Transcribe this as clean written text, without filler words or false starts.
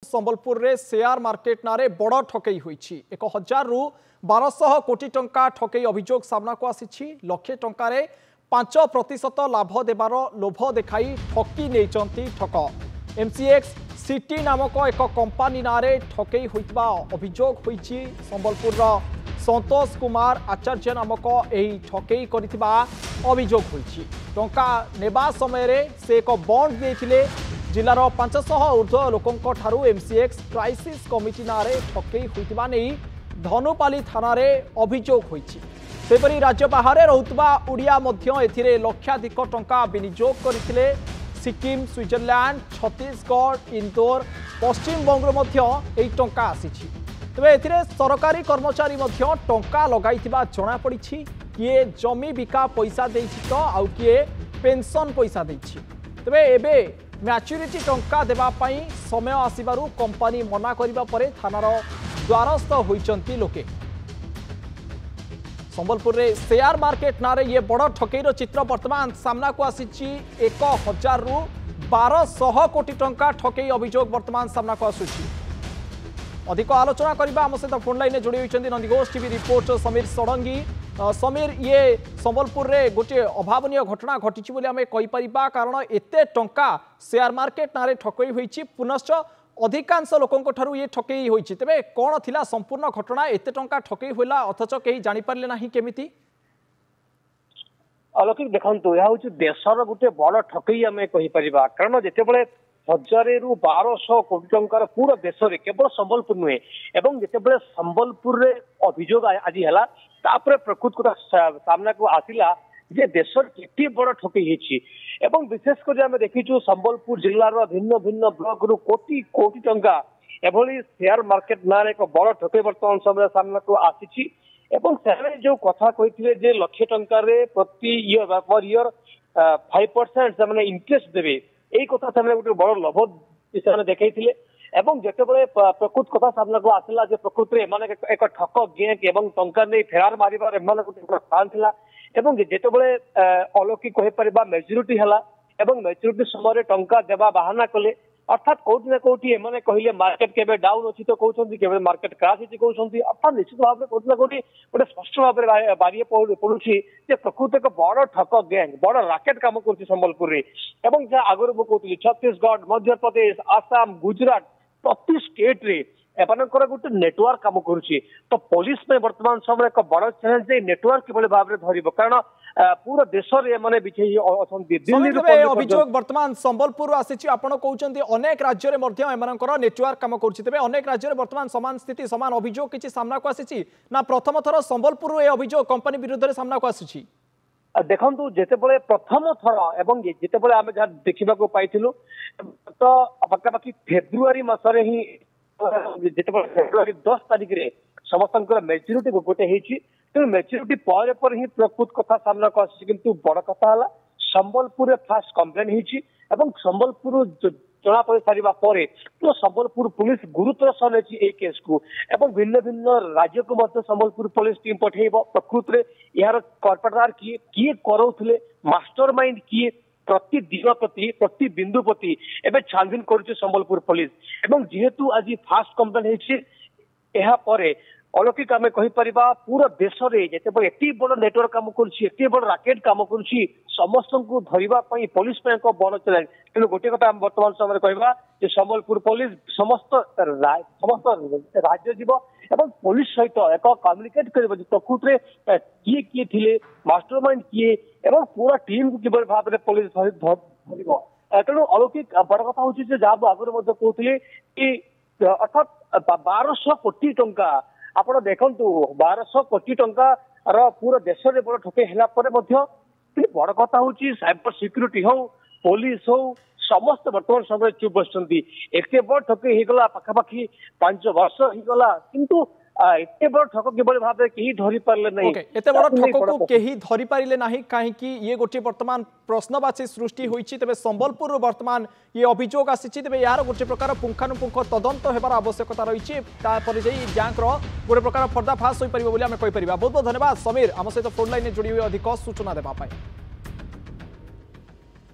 संबलपुर रे share market नारे बड़ ठकई होईछि 1000 रु 1200 कोटी टंका ठकई अभियोग सामना को आसीछि लक्षे टंका रे 5% लाभ देवार लोभ देखाई ठकी नेचंती ठक एमसीएक्स सिटी नामक एक कंपनी नारे ठकई होइतबा अभियोग होईछि संबलपुर संतोष कुमार आचार्य नामक एही ठकई करितबा अभियोग होईछि टंका नेबा समय रे से एक बॉन्ड देथिले जिलार 500 ऊर्ध्व लोकों ठारू एमसीएक्स क्राइसिस कमिटी नारे ठकई होइतबा नै धनुपाली थाना रे अभियोग होईछि सेपरि राज्य बाहर रहुतबा उड़िया मध्य एथिरे लक्षाधिक टंका विनियोग करथिले सिक्किम स्विट्जरलैंड छत्तीसगढ़ इंदौर पश्चिम बंग मध्य एही टंका आसीछि तबे एथिरे सरकारी कर्मचारी मध्य टंका लगाइथिबा जणा पड़िछि किए जमी बिका पैसा देछि तो आउ किए पेंशन पैसा देछि तबे एबे मैच्योरिटी टंका देबा पई समय आसीबारु कंपनी मना करिबा परे थानार द्वारस्थ होइचंती लोके संबलपुर रे शेयर मार्केट नारे ये बड़ ठकईर चित्र वर्तमान सामना को आसीछि 1000 रु 1200 कोटी टंका ठकई अभियोग वर्तमान सामना को आसुछि अधिक आलोचना करबा हम सहित फोन लाइन जोड़ी होइचंती नंदीघोष टीवी रिपोर्टर समीर षडंगी समीर ये संबलपुर रे गोटे अभावनीय घटना घटी बोली आम कहीपर कारण एते टंका शेयर मार्केट नारे ठकई होइछि पुनश्च अधिकांश लोकों ठारू ये ठकई होइछि तेबे कोन थिला संपूर्ण घटना एते टंका ठकई होला अथच केही जानि पारले नाही केमिति अलौकिक देखंतु या होछि देशर गोटे बड़ ठकई आम कहीपर कारण जेतेबेले 1000 रु 1200 कोटी टंकार पूरा देश में केवल संबलपुर नुहे एवं जितेबले संबलपुर रे अभियोग आज है तापर प्रकृत कथा सामना को आसिला जे देशर केते बड़ ठकई हेछि एवं विशेषकर आम देखीचु संबलपुर जिलार भिन्न भिन्न ब्लॉक रु कोटी कोटी टंका एभली शेयर मार्केट नारे एक बड़ ठकई वर्तमान समय सामना को आसीछि एवं से जो कथा कहिथिले जे लक्ष टंका रे प्रति ईयर पर ईयर 5% से इंटरेस्ट देबे यही कथा से गोटे बड़ लोभ से देखते एवं जितेबाला प्रकृत कथा सामना को आसला प्रकृत में एक ठक गैंग एवं टंका नहीं फेरार मारिबार एम गोटे प्लान था जितेबाला अलौकिक कहीपर मेच्योरिटी है मेच्योरिटी समय टंका देवा बाहाना कले अर्थात कौटी ना कौटी एमाने कहले मार्केट केबे डाउन अछि तो कहउछन्ती केबे मार्केट क्रैश अछि कहउछन्ती अर्थात निश्चित भाव में कौटी ना कौटी गोटे स्पष्ट भाव में बारिए पड़ुछि जे प्रकृत एक बड़ ठक गैंग बड़ राकेट काम करछि संबलपुर रे एवं जे आगर मु कहउतली छत्तीसगढ़ मध्य प्रदेश आसाम गुजरात प्रति स्टेट रे एमानकर गोटे नेटवर्क काम करुछि तो पुलिस में वर्तमान समय एक बड़ चैलेंज जे नेटवर्क किबले भाव रे धरिबो कारण पूरा देश रे माने बिछेई अछन्ती दिल्ली रे अभियोग वर्तमान संबलपुर आसीछि आपण कहउछन्ती अनेक राज्य रे मध्य एमानकर नेटवर्क काम करुछि तबे अनेक राज्य रे वर्तमान समान स्थिति समान अभियोग किछि सामना को आसीछि ना प्रथम थर संबलपुर ए अभियोग कंपनी विरुद्ध रे सामना को आसीछि देखंतु जेतेबेले प्रथम थर एवं जेतेबेले आमे जा देखिबा को पाइथिलु तो पाखापाखि फेब्रुआरी मासरे ही जेतेबेले फेब्रुआरी 10 तारिख रे समस्त मेच्योरिटी गोटे होती तेणु मेच्योरिटी पर ही प्रकृत कथा सामना को आसी किंतु बड़ कथा है संबलपुर फास्ट कंप्लेन होती संबलपुर जना पड़ सारा पर तो संबलपुर पुलिस गुरुतर सह नहीं केस को एवं भिन्न भिन्न राज्य को मध्य संबलपुर पुलिस टीम पठेब प्रकृत में यार कर्पटार किए करोले मास्टर माइंड किए प्रति दिन प्रति प्रति बिंदु प्रति एवं छानबीन कर संबलपुर पुलिस एवं जेहेतु आज फास्ट कंप्लेन होती अलौकिक आम कहीपर पूरा देश में जिते एत बड़ नेटवर्क कम कर बड़ राकेट कम कर समस्त को धरवाई पुलिस एक बड़ चैलेंज तेणु गोटे कथा वर्तमान समय कहवा संबलपुर पुलिस समस्त राज्य जीव एवं पुलिस सहित एक कम्युनिकेट कर प्रकृत में किए किए थे मास्टर माइंड किए एवं पूरा टीम को किभली भाव में पुलिस धर तेणु अलौकिक बड़ कथा हूँ जहाँ आगुरी कहते कि अर्थात 1200 कोटी टंका आप देखु 1200 कोटी टंका पूरा देश में बड़ ठकई है बड़ कथा हूँ साइबर सिक्यूरीटी हो पुलिस हो समस्त वर्तमान समय चुप बसती एत बड़ ठकई होगला पाखापाखि 5 वर्ष होगला किंतु एते बड़ ठक किभली भाव में कहीं धरी पारले नहीं एते बड़ ठक को कहीं धरी पारिले नहीं कहीं ये गोटे वर्तमान प्रश्नवाची सृष्टि होईछि तबे संबलपुर वर्तमान ये अभियोग आसीछि तबे यार गोटे प्रकार पुंखानुपुंख तदंत हेबार आवश्यकता रही तापर जे बैंक रो गोटे प्रकार पर्दाफाश होई परिबो बोली आमे कहि परिबा। बहुत बहुत धन्यवाद समीर आम सहित फोन लाइन जोड़ी हुए अधिक सूचना देबा पाई।